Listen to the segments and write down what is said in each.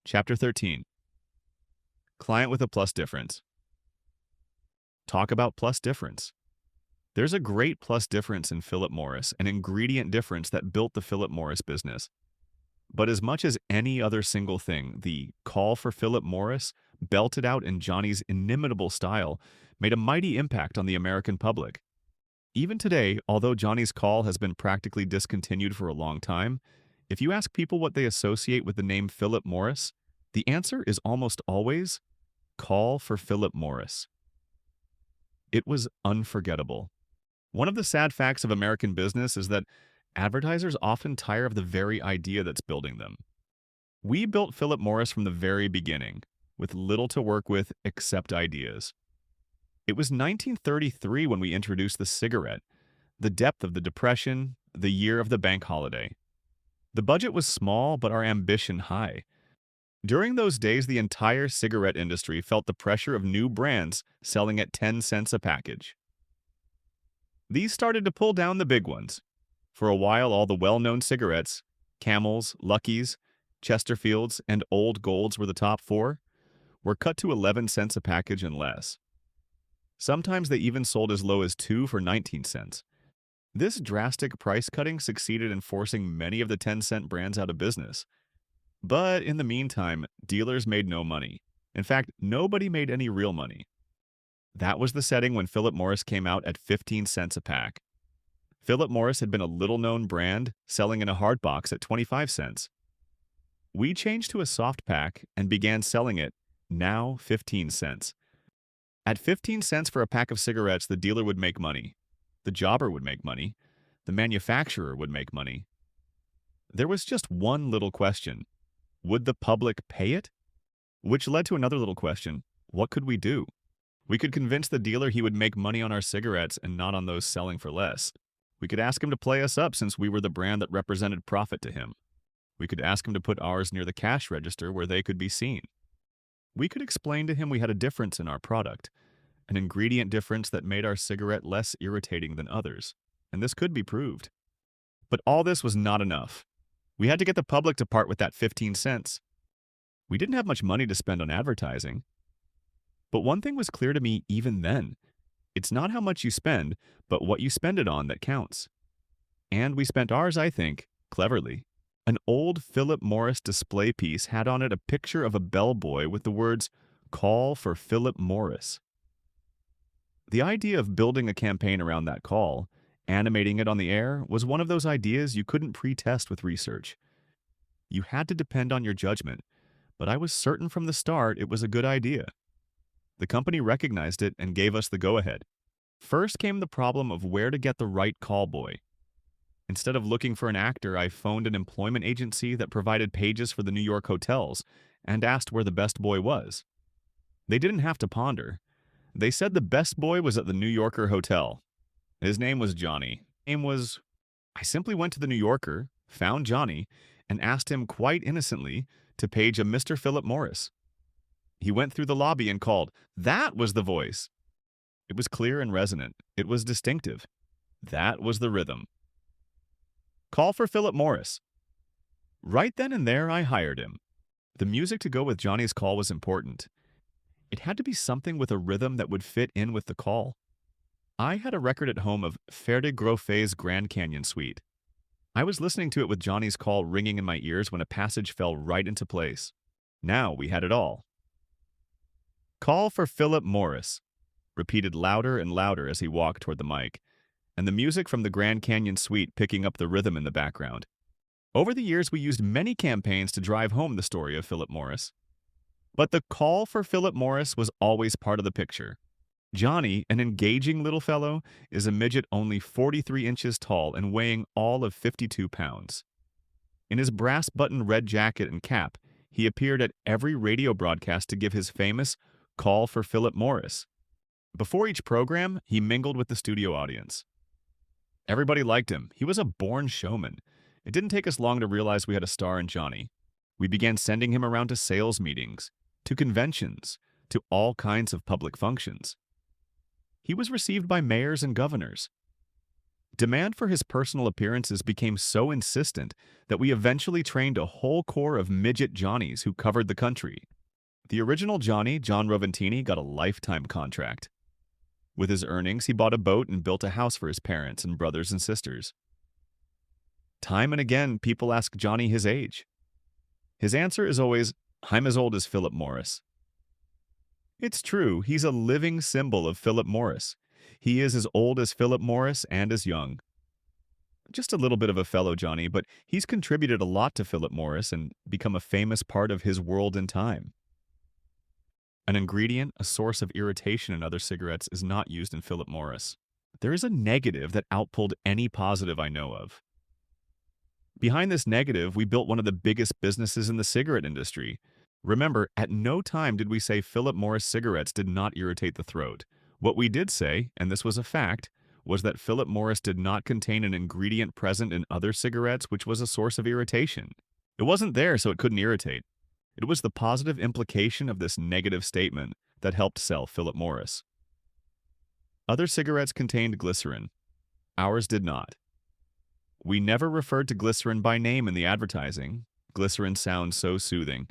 Chapter 13. Client with a plus difference. Talk about plus difference. There's a great plus difference in Philip Morris, an ingredient difference that built the Philip Morris business. But as much as any other single thing, the call for Philip Morris, belted out in Johnny's inimitable style, made a mighty impact on the American public. Even today, although Johnny's call has been practically discontinued for a long time, if you ask people what they associate with the name Philip Morris, the answer is almost always call for Philip Morris. It was unforgettable. One of the sad facts of American business is that advertisers often tire of the very idea that's building them. We built Philip Morris from the very beginning, with little to work with except ideas. It was 1933 when we introduced the cigarette, the depth of the Depression, the year of the bank holiday. The budget was small, but our ambition high. During those days, the entire cigarette industry felt the pressure of new brands selling at 10 cents a package. These started to pull down the big ones. For a while, all the well-known cigarettes, Camels, Luckies, Chesterfields, and Old Golds were the top four, were cut to 11 cents a package and less. Sometimes they even sold as low as 2 for 19 cents. This drastic price cutting succeeded in forcing many of the 10-cent brands out of business. But in the meantime, dealers made no money. In fact, nobody made any real money. That was the setting when Philip Morris came out at 15 cents a pack. Philip Morris had been a little-known brand, selling in a hard box at 25 cents. We changed to a soft pack and began selling it, now 15 cents. At 15 cents for a pack of cigarettes, the dealer would make money. The jobber would make money. The manufacturer would make money. There was just one little question. Would the public pay it? Which led to another little question. What could we do? We could convince the dealer he would make money on our cigarettes and not on those selling for less. We could ask him to play us up since we were the brand that represented profit to him. We could ask him to put ours near the cash register where they could be seen. We could explain to him we had a difference in our product, an ingredient difference that made our cigarette less irritating than others, and this could be proved. But all this was not enough. We had to get the public to part with that 15 cents. We didn't have much money to spend on advertising. But one thing was clear to me even then. It's not how much you spend, but what you spend it on that counts. And we spent ours, I think, cleverly. An old Philip Morris display piece had on it a picture of a bellboy with the words, "Call for Philip Morris." The idea of building a campaign around that call, animating it on the air, was one of those ideas you couldn't pre-test with research. You had to depend on your judgment, but I was certain from the start it was a good idea. The company recognized it and gave us the go-ahead. First came the problem of where to get the right call boy. Instead of looking for an actor, I phoned an employment agency that provided pages for the New York hotels and asked where the best boy was. They didn't have to ponder. They said the best boy was at the New Yorker Hotel. His name was Johnny. I simply went to the New Yorker, found Johnny, and asked him quite innocently to page a Mr. Philip Morris. He went through the lobby and called. That was the voice. It was clear and resonant. It was distinctive. That was the rhythm. Call for Philip Morris. Right then and there, I hired him. The music to go with Johnny's call was important. It had to be something with a rhythm that would fit in with the call. I had a record at home of Ferde Groffet's Grand Canyon Suite. I was listening to it with Johnny's call ringing in my ears when a passage fell right into place. Now we had it all. Call for Philip Morris, repeated louder and louder as he walked toward the mic, and the music from the Grand Canyon Suite picking up the rhythm in the background. Over the years, we used many campaigns to drive home the story of Philip Morris. But the call for Philip Morris was always part of the picture. Johnny, an engaging little fellow, is a midget only 43 inches tall and weighing all of 52 pounds. In his brass-buttoned red jacket and cap, he appeared at every radio broadcast to give his famous call for Philip Morris. Before each program, he mingled with the studio audience. Everybody liked him. He was a born showman. It didn't take us long to realize we had a star in Johnny. We began sending him around to sales meetings, to conventions, to all kinds of public functions. He was received by mayors and governors. Demand for his personal appearances became so insistent that we eventually trained a whole corps of midget Johnnies who covered the country. The original Johnny, John Roventini, got a lifetime contract. With his earnings, he bought a boat and built a house for his parents and brothers and sisters. Time and again, people ask Johnny his age. His answer is always, "I'm as old as Philip Morris." It's true, he's a living symbol of Philip Morris. He is as old as Philip Morris and as young. Just a little bit of a fellow Johnny, but he's contributed a lot to Philip Morris and become a famous part of his world and time. An ingredient, a source of irritation in other cigarettes, is not used in Philip Morris. There is a negative that outpulled any positive I know of. Behind this negative, we built one of the biggest businesses in the cigarette industry. Remember, at no time did we say Philip Morris cigarettes did not irritate the throat. What we did say, and this was a fact, was that Philip Morris did not contain an ingredient present in other cigarettes which was a source of irritation. It wasn't there, so it couldn't irritate. It was the positive implication of this negative statement that helped sell Philip Morris. Other cigarettes contained glycerin. Ours did not. We never referred to glycerin by name in the advertising. Glycerin sounds so soothing.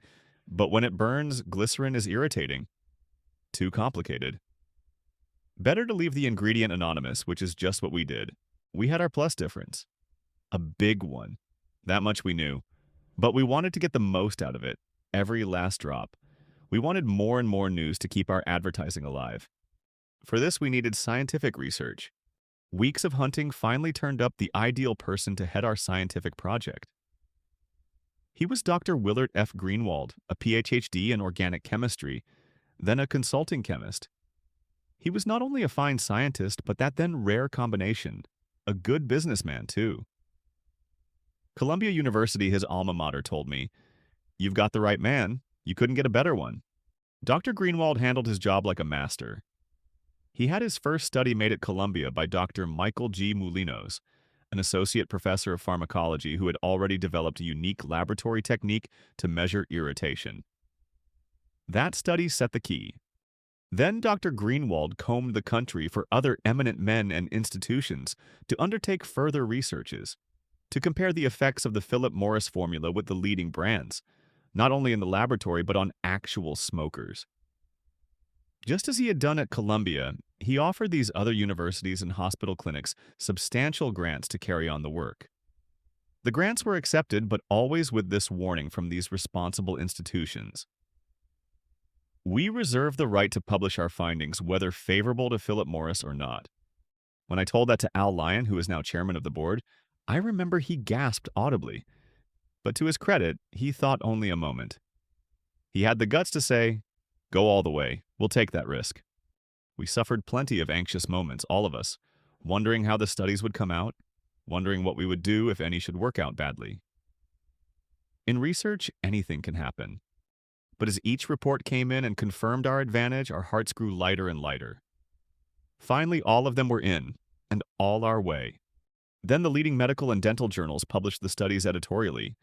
But when it burns, glycerin is irritating. Too complicated. Better to leave the ingredient anonymous, which is just what we did. We had our plus difference. A big one. That much we knew. But we wanted to get the most out of it. Every last drop. We wanted more and more news to keep our advertising alive. For this, we needed scientific research. Weeks of hunting finally turned up the ideal person to head our scientific project. He was Dr. Willard F. Greenwald, a PhD in organic chemistry, then a consulting chemist. He was not only a fine scientist, but that then rare combination, a good businessman too. Columbia University, his alma mater, told me, "You've got the right man. You couldn't get a better one." Dr. Greenwald handled his job like a master. He had his first study made at Columbia by Dr. Michael G. Moulinos, an associate professor of pharmacology who had already developed a unique laboratory technique to measure irritation. That study set the key. Then Dr. Greenwald combed the country for other eminent men and institutions to undertake further researches, to compare the effects of the Philip Morris formula with the leading brands, not only in the laboratory but on actual smokers. Just as he had done at Columbia, he offered these other universities and hospital clinics substantial grants to carry on the work. The grants were accepted, but always with this warning from these responsible institutions. We reserve the right to publish our findings, whether favorable to Philip Morris or not. When I told that to Al Lyon, who is now chairman of the board, I remember he gasped audibly. But to his credit, he thought only a moment. He had the guts to say, "Go all the way. We'll take that risk." We suffered plenty of anxious moments, all of us, wondering how the studies would come out, wondering what we would do if any should work out badly. In research, anything can happen. But as each report came in and confirmed our advantage, our hearts grew lighter and lighter. Finally, all of them were in, and all our way. Then the leading medical and dental journals published the studies editorially.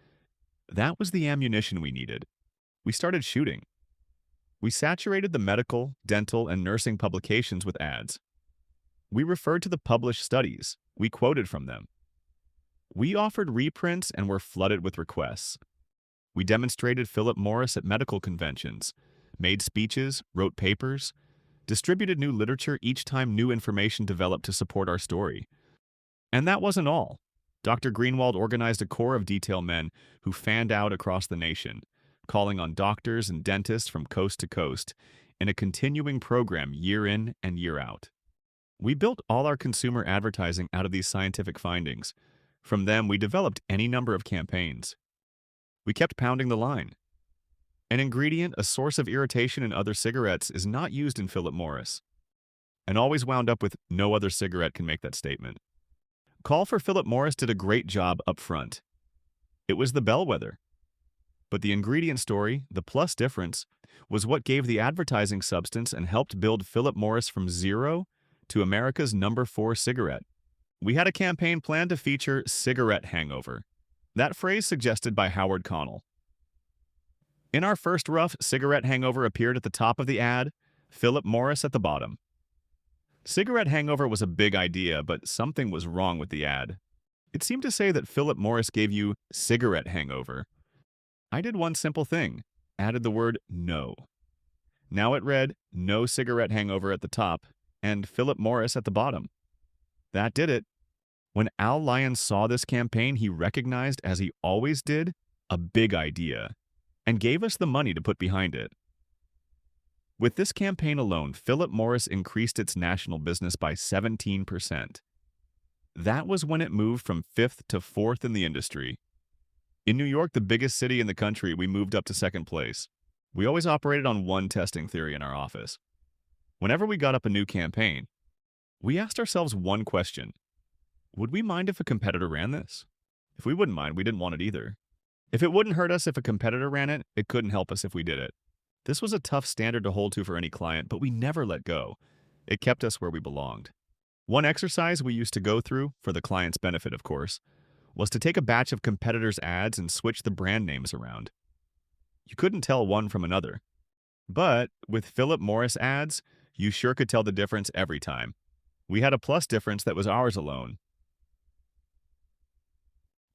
That was the ammunition we needed. We started shooting. We saturated the medical, dental, and nursing publications with ads. We referred to the published studies. We quoted from them. We offered reprints and were flooded with requests. We demonstrated Philip Morris at medical conventions, made speeches, wrote papers, distributed new literature each time new information developed to support our story. And that wasn't all. Dr. Greenwald organized a corps of detail men who fanned out across the nation, calling on doctors and dentists from coast to coast in a continuing program year in and year out. We built all our consumer advertising out of these scientific findings. From them, we developed any number of campaigns. We kept pounding the line. An ingredient, a source of irritation in other cigarettes, is not used in Philip Morris, and always wound up with no other cigarette can make that statement. Call for Philip Morris did a great job up front. It was the bellwether. But the ingredient story, the plus difference, was what gave the advertising substance and helped build Philip Morris from zero to America's #4 cigarette. We had a campaign planned to feature Cigarette Hangover, that phrase suggested by Howard Connell. In our first rough, Cigarette Hangover appeared at the top of the ad, Philip Morris at the bottom. Cigarette Hangover was a big idea, but something was wrong with the ad. It seemed to say that Philip Morris gave you cigarette hangover. I did one simple thing, added the word no. Now it read no cigarette hangover at the top and Philip Morris at the bottom. That did it. When Al Lyons saw this campaign, he recognized, as he always did, a big idea and gave us the money to put behind it. With this campaign alone, Philip Morris increased its national business by 17%. That was when it moved from 5th to 4th in the industry. In New York, the biggest city in the country, we moved up to 2nd place. We always operated on one testing theory in our office. Whenever we got up a new campaign, we asked ourselves one question. Would we mind if a competitor ran this? If we wouldn't mind, we didn't want it either. If it wouldn't hurt us if a competitor ran it, it couldn't help us if we did it. This was a tough standard to hold to for any client, but we never let go. It kept us where we belonged. One exercise we used to go through, for the client's benefit of course, was to take a batch of competitors' ads and switch the brand names around. You couldn't tell one from another. But with Philip Morris ads, you sure could tell the difference every time. We had a plus difference that was ours alone.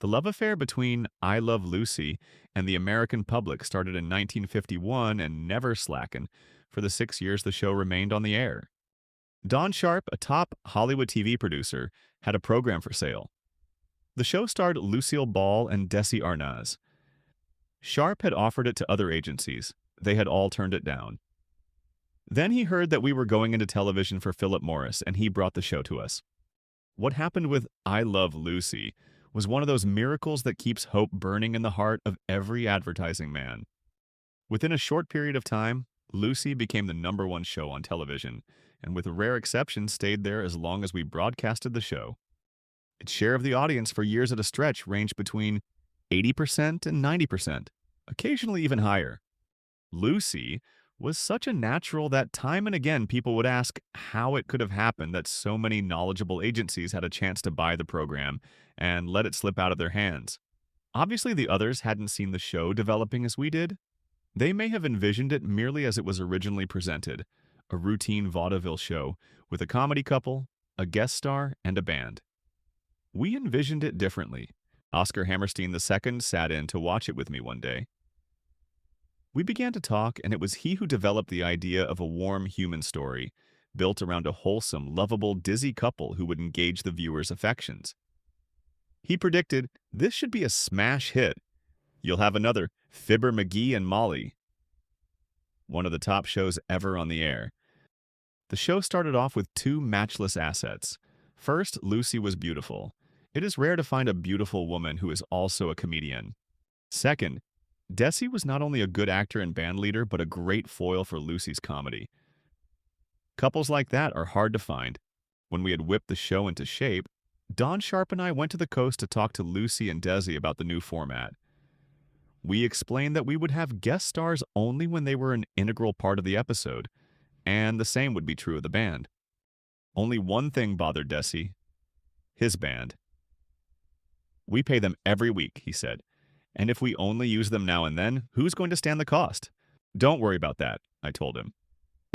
The love affair between I Love Lucy and the American public started in 1951 and never slackened for the 6 years the show remained on the air. Don Sharp, a top Hollywood TV producer, had a program for sale. The show starred Lucille Ball and Desi Arnaz. Sharp had offered it to other agencies. They had all turned it down. Then he heard that we were going into television for Philip Morris, and he brought the show to us. What happened with I Love Lucy was one of those miracles that keeps hope burning in the heart of every advertising man. Within a short period of time, Lucy became the #1 show on television, and with rare exceptions stayed there as long as we broadcasted the show. Its share of the audience for years at a stretch ranged between 80% and 90%, occasionally even higher. Lucy was such a natural that time and again people would ask how it could have happened that so many knowledgeable agencies had a chance to buy the program and let it slip out of their hands. Obviously, the others hadn't seen the show developing as we did. They may have envisioned it merely as it was originally presented, a routine vaudeville show with a comedy couple, a guest star, and a band. We envisioned it differently. Oscar Hammerstein II sat in to watch it with me one day. We began to talk, and it was he who developed the idea of a warm human story, built around a wholesome, lovable, dizzy couple who would engage the viewer's affections. He predicted, this should be a smash hit. You'll have another Fibber McGee and Molly. One of the top shows ever on the air. The show started off with 2 matchless assets. First, Lucy was beautiful. It is rare to find a beautiful woman who is also a comedian. Second, Desi was not only a good actor and band leader, but a great foil for Lucy's comedy. Couples like that are hard to find. When we had whipped the show into shape, Don Sharp and I went to the coast to talk to Lucy and Desi about the new format. We explained that we would have guest stars only when they were an integral part of the episode, and the same would be true of the band. Only one thing bothered Desi: his band. We pay them every week, he said. And if we only use them now and then, who's going to stand the cost? Don't worry about that, I told him.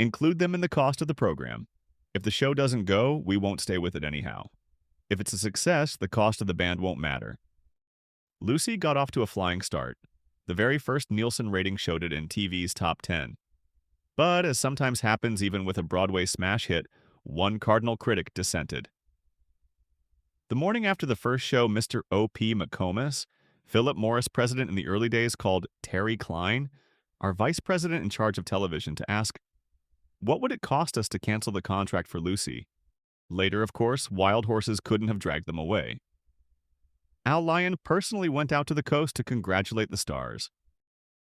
Include them in the cost of the program. If the show doesn't go, we won't stay with it anyhow. If it's a success, the cost of the band won't matter. Lucy got off to a flying start. The very first Nielsen rating showed it in TV's top 10. But as sometimes happens even with a Broadway smash hit, one cardinal critic dissented. The morning after the first show, Mr. O.P. McComas, Philip Morris president in the early days, called Terry Klein, our vice president in charge of television, to ask, what would it cost us to cancel the contract for Lucy? Later, of course, wild horses couldn't have dragged them away. Al Lyon personally went out to the coast to congratulate the stars.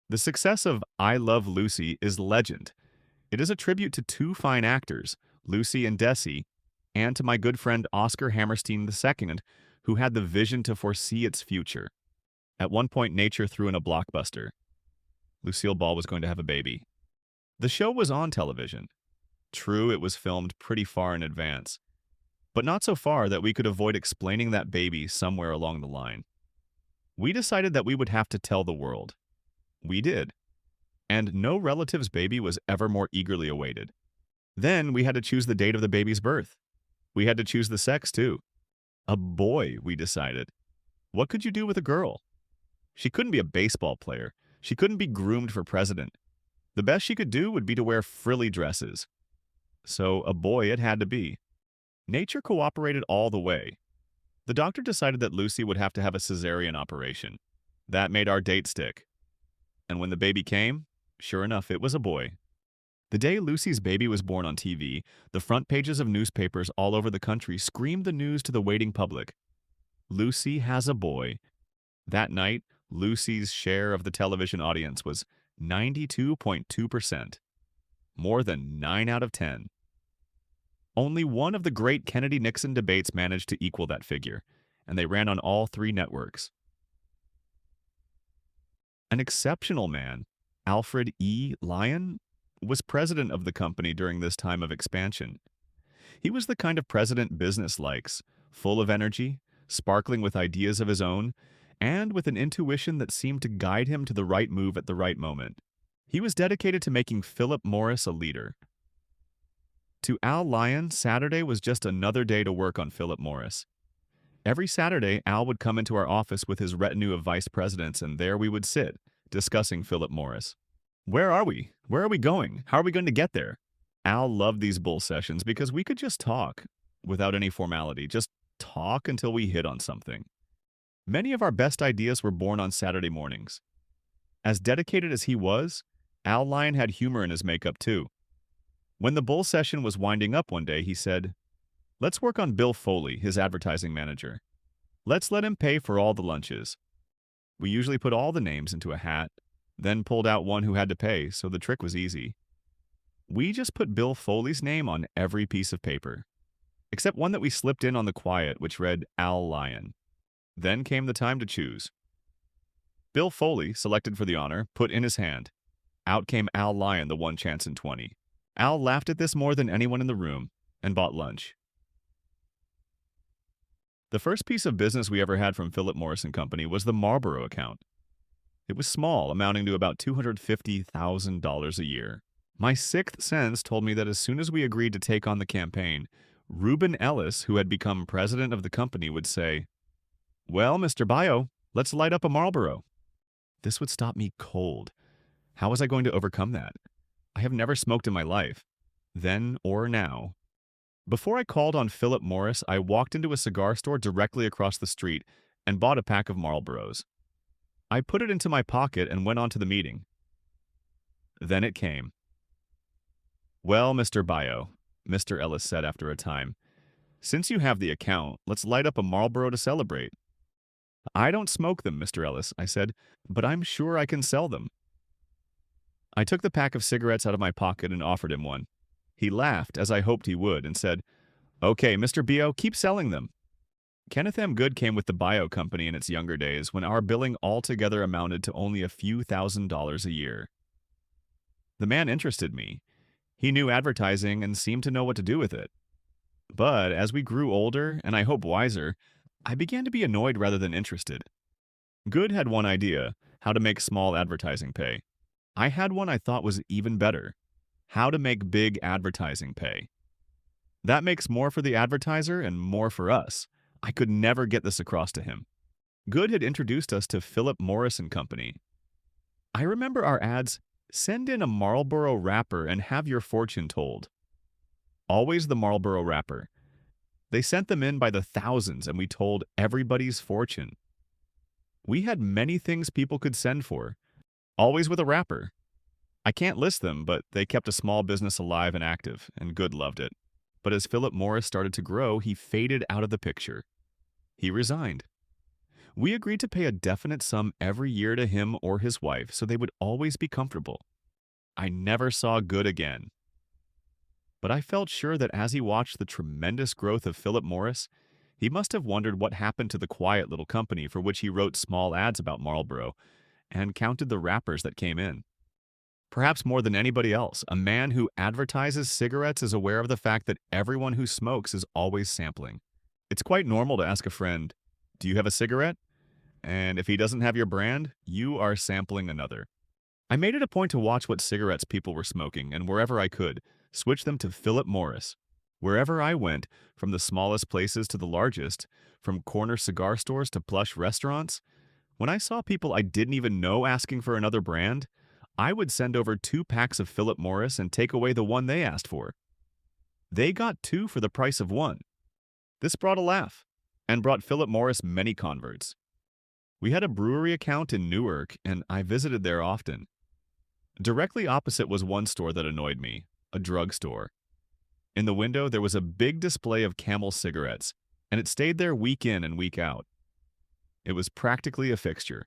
The success of I Love Lucy is legend. It is a tribute to 2 fine actors, Lucy and Desi, and to my good friend Oscar Hammerstein II, who had the vision to foresee its future. At one point, nature threw in a blockbuster. Lucille Ball was going to have a baby. The show was on television. True, it was filmed pretty far in advance, but not so far that we could avoid explaining that baby somewhere along the line. We decided that we would have to tell the world. We did. And no relative's baby was ever more eagerly awaited. Then we had to choose the date of the baby's birth. We had to choose the sex, too. A boy, we decided. What could you do with a girl? She couldn't be a baseball player. She couldn't be groomed for president. The best she could do would be to wear frilly dresses. So a boy it had to be. Nature cooperated all the way. The doctor decided that Lucy would have to have a cesarean operation. That made our date stick. And when the baby came, sure enough, it was a boy. The day Lucy's baby was born on TV, the front pages of newspapers all over the country screamed the news to the waiting public. Lucy has a boy. That night, Lucy's share of the television audience was 92.2%, more than 9 out of 10. Only one of the great Kennedy-Nixon debates managed to equal that figure, and they ran on all 3 networks. An exceptional man, Alfred E. Lyon, was president of the company during this time of expansion. He was the kind of president business likes, full of energy, sparkling with ideas of his own, and with an intuition that seemed to guide him to the right move at the right moment. He was dedicated to making Philip Morris a leader. To Al Lyon, Saturday was just another day to work on Philip Morris. Every Saturday, Al would come into our office with his retinue of vice presidents, and there we would sit, discussing Philip Morris. Where are we? Where are we going? How are we going to get there? Al loved these bull sessions because we could just talk, without any formality, just talk until we hit on something. Many of our best ideas were born on Saturday mornings. As dedicated as he was, Al Lyon had humor in his makeup too. When the bull session was winding up one day, he said, "Let's work on Bill Foley, his advertising manager. Let's let him pay for all the lunches." We usually put all the names into a hat, then pulled out one who had to pay, so the trick was easy. We just put Bill Foley's name on every piece of paper, except one that we slipped in on the quiet, which read Al Lyon. Then came the time to choose. Bill Foley, selected for the honor, put in his hand. Out came Al Lyon, the 1 chance in 20. Al laughed at this more than anyone in the room, and bought lunch. The first piece of business we ever had from Philip Morris and Company was the Marlboro account. It was small, amounting to about $250,000 a year. My sixth sense told me that as soon as we agreed to take on the campaign, Reuben Ellis, who had become president of the company, would say, "Well, Mr. Biow, let's light up a Marlboro." This would stop me cold. How was I going to overcome that? I have never smoked in my life, then or now. Before I called on Philip Morris, I walked into a cigar store directly across the street and bought a pack of Marlboros. I put it into my pocket and went on to the meeting. Then it came. "Well, Mr. Biow," Mr. Ellis said after a time, "since you have the account, let's light up a Marlboro to celebrate." "I don't smoke them, Mr. Ellis," I said, "but I'm sure I can sell them." I took the pack of cigarettes out of my pocket and offered him one. He laughed, as I hoped he would, and said, "Okay, Mr. Biow, keep selling them." Kenneth M. Good came with the Biow Company in its younger days when our billing altogether amounted to only a few $1,000s a year. The man interested me. He knew advertising and seemed to know what to do with it. But as we grew older, and I hope wiser, I began to be annoyed rather than interested. Good had one idea, how to make small advertising pay. I had one I thought was even better, how to make big advertising pay. That makes more for the advertiser and more for us. I could never get this across to him. Good had introduced us to Philip Morris and Company. I remember our ads, "Send in a Marlboro wrapper and have your fortune told." Always the Marlboro wrapper. They sent them in by the thousands and we told everybody's fortune. We had many things people could send for, always with a wrapper. I can't list them, but they kept a small business alive and active, and Good loved it. But as Philip Morris started to grow, he faded out of the picture. He resigned. We agreed to pay a definite sum every year to him or his wife so they would always be comfortable. I never saw Good again. But I felt sure that as he watched the tremendous growth of Philip Morris, he must have wondered what happened to the quiet little company for which he wrote small ads about Marlboro and counted the wrappers that came in. Perhaps more than anybody else, a man who advertises cigarettes is aware of the fact that everyone who smokes is always sampling. It's quite normal to ask a friend, "Do you have a cigarette?" And if he doesn't have your brand, you are sampling another. I made it a point to watch what cigarettes people were smoking, and wherever I could, switch them to Philip Morris. Wherever I went, from the smallest places to the largest, from corner cigar stores to plush restaurants, when I saw people I didn't even know asking for another brand, I would send over 2 packs of Philip Morris and take away the one they asked for. They got 2 for the price of 1. This brought a laugh, and brought Philip Morris many converts. We had a brewery account in Newark, and I visited there often. Directly opposite was one store that annoyed me, a drugstore. In the window, there was a big display of Camel cigarettes, and it stayed there week in and week out. It was practically a fixture.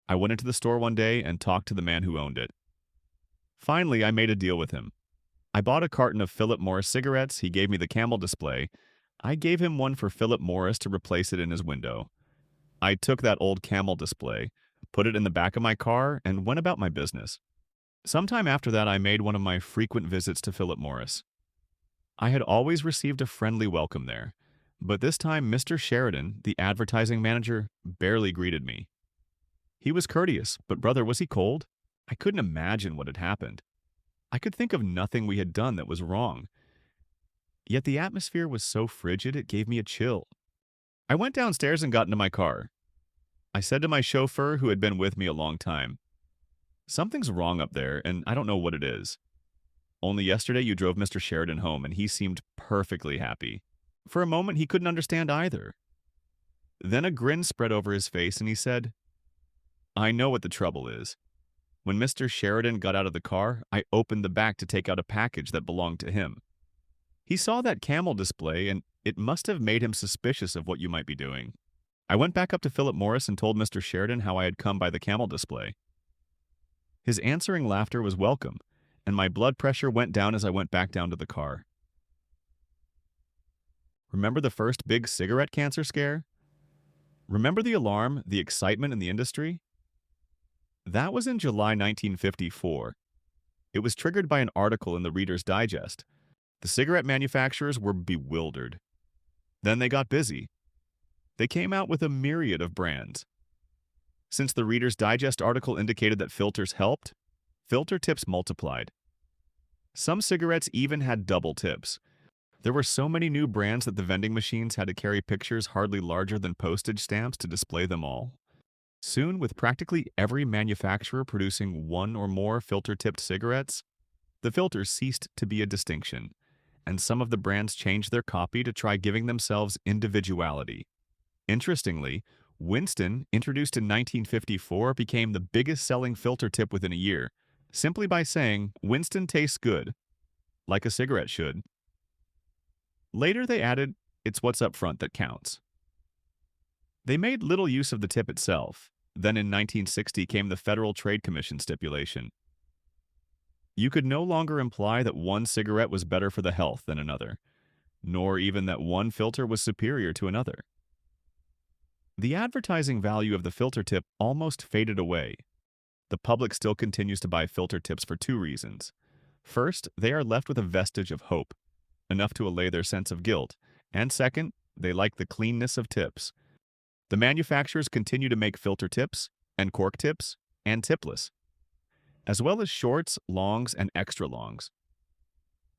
I went into the store one day and talked to the man who owned it. Finally, I made a deal with him. I bought a carton of Philip Morris cigarettes, he gave me the Camel display. I gave him one for Philip Morris to replace it in his window. I took that old Camel display, put it in the back of my car, and went about my business. Sometime after that, I made one of my frequent visits to Philip Morris. I had always received a friendly welcome there, but this time Mr. Sheridan, the advertising manager, barely greeted me. He was courteous, but brother, was he cold? I couldn't imagine what had happened. I could think of nothing we had done that was wrong. Yet the atmosphere was so frigid it gave me a chill. I went downstairs and got into my car. I said to my chauffeur, who had been with me a long time, "Something's wrong up there, and I don't know what it is. Only yesterday you drove Mr. Sheridan home, and he seemed perfectly happy. For a moment, he couldn't understand either. Then a grin spread over his face, and he said, 'I know what the trouble is. When Mr. Sheridan got out of the car, I opened the back to take out a package that belonged to him. He saw that Camel display, and it must have made him suspicious of what you might be doing. I went back up to Philip Morris and told Mr. Sheridan how I had come by the Camel display. His answering laughter was welcome, and my blood pressure went down as I went back down to the car. Remember the first big cigarette cancer scare? Remember the alarm, the excitement in the industry? That was in July 1954. It was triggered by an article in the Reader's Digest. The cigarette manufacturers were bewildered. Then they got busy. They came out with a myriad of brands. Since the Reader's Digest article indicated that filters helped, filter tips multiplied. Some cigarettes even had double tips. There were so many new brands that the vending machines had to carry pictures hardly larger than postage stamps to display them all. Soon, with practically every manufacturer producing one or more filter-tipped cigarettes, the filters ceased to be a distinction, and some of the brands changed their copy to try giving themselves individuality. Interestingly, Winston, introduced in 1954, became the biggest-selling filter tip within a year, simply by saying, "Winston tastes good," like a cigarette should. Later they added, "It's what's up front that counts." They made little use of the tip itself. Then in 1960 came the Federal Trade Commission stipulation. You could no longer imply that one cigarette was better for the health than another, nor even that one filter was superior to another. The advertising value of the filter tip almost faded away. The public still continues to buy filter tips for 2 reasons. First, they are left with a vestige of hope, enough to allay their sense of guilt, and second, they like the cleanness of tips. The manufacturers continue to make filter tips, and cork tips, and tipless, as well as shorts, longs, and extra longs.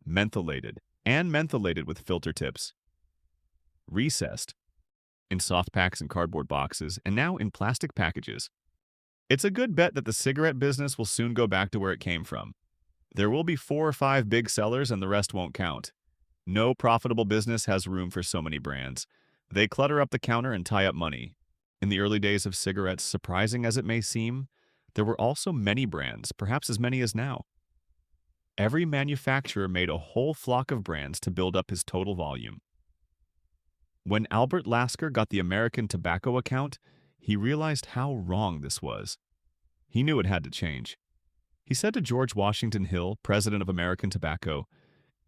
Mentholated, and mentholated with filter tips. Recessed, in soft packs and cardboard boxes, and now in plastic packages. It's a good bet that the cigarette business will soon go back to where it came from. There will be 4 or 5 big sellers and the rest won't count. No profitable business has room for so many brands. They clutter up the counter and tie up money. In the early days of cigarettes, surprising as it may seem, there were also many brands, perhaps as many as now. Every manufacturer made a whole flock of brands to build up his total volume. When Albert Lasker got the American Tobacco account, he realized how wrong this was. He knew it had to change. He said to George Washington Hill, president of American Tobacco,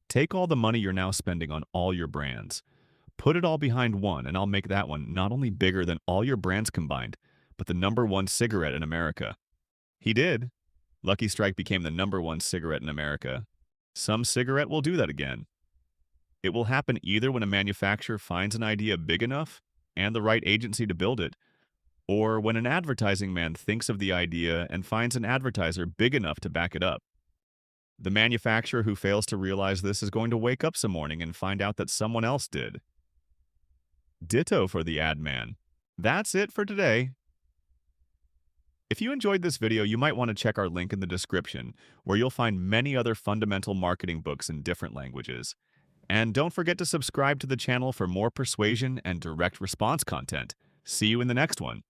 "Take all the money you're now spending on all your brands. Put it all behind one, and I'll make that one not only bigger than all your brands combined, but the #1 cigarette in America." He did. Lucky Strike became the #1 cigarette in America. Some cigarette will do that again. It will happen either when a manufacturer finds an idea big enough and the right agency to build it, or when an advertising man thinks of the idea and finds an advertiser big enough to back it up. The manufacturer who fails to realize this is going to wake up some morning and find out that someone else did. Ditto for the ad man. That's it for today. If you enjoyed this video, you might want to check our link in the description, where you'll find many other fundamental marketing books in different languages. And don't forget to subscribe to the channel for more persuasion and direct response content. See you in the next one.